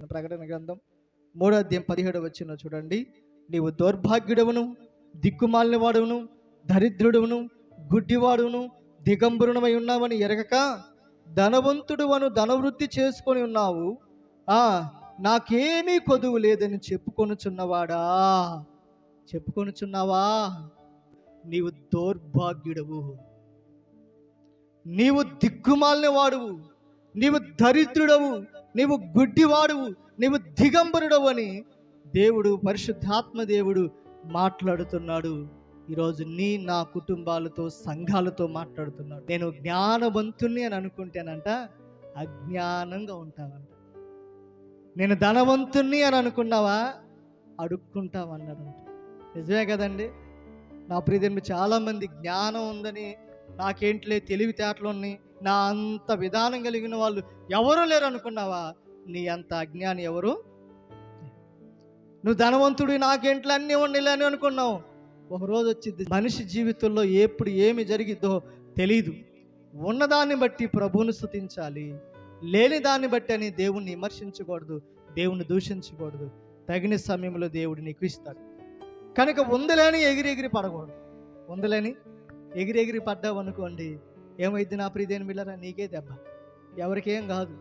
ప్రకటన గ్రంథం 3:17 చూడండి. నీవు దౌర్భాగ్యుడవును, దిక్కుమాలిన వాడును, దరిద్రుడును, గుడ్డివాడును, దిగంబరునమై ఉన్నావని ఎరగక ధనవంతుడువను ధనవృద్ధి చేసుకొని ఉన్నావు. నాకేమీ కొదువు లేదని చెప్పుకొనుచున్నావా? నీవు దౌర్భాగ్యుడవు, నీవు దిక్కుమాలిన వాడువు, నీవు దరిద్రుడవు, నీవు గుడ్డివాడువు, నీవు దిగంబరుడవు అని దేవుడు, పరిశుద్ధాత్మ దేవుడు మాట్లాడుతున్నాడు. ఈరోజు నా కుటుంబాలతో, సంఘాలతో మాట్లాడుతున్నాడు. నేను జ్ఞానవంతుణ్ణి అని అనుకుంటానంట, అజ్ఞానంగా ఉంటావంట. నేను ధనవంతుణ్ణి అని అనుకున్నావా, అడుక్కుంటావన్నాడంట. నిజమే కదండి. నా ప్రియదేవుడు, చాలామంది జ్ఞానం ఉందని, నాకేంట్లే తెలివితేటలు ఉన్నాయి, నా అంత విధానం కలిగిన వాళ్ళు ఎవరూ లేరు అనుకున్నావా? నీ అంత అజ్ఞాని ఎవరు? నువ్వు ధనవంతుడు, నాకేంట్లో అన్నీ ఉండలే అని అనుకున్నావు. ఒకరోజు వచ్చింది, మనిషి జీవితంలో ఎప్పుడు ఏమి జరిగిద్దో తెలియదు. ఉన్నదాన్ని బట్టి ప్రభువును స్తుతించాలి, లేని దాన్ని బట్టి అని దేవుణ్ణి విమర్శించకూడదు, దేవుణ్ణి దూషించకూడదు. తగిన సమయంలో దేవుడు నీకు ఇస్తాడు కనుక ఉందలేని ఎగిరి పడకూడదు. ఉందలేని ఎగిరి పడ్డావు అనుకోండి, ఏమైంది నా ప్రియదేని బిడ్డలారా? నీకే దెబ్బ, ఎవరికేం కాదు.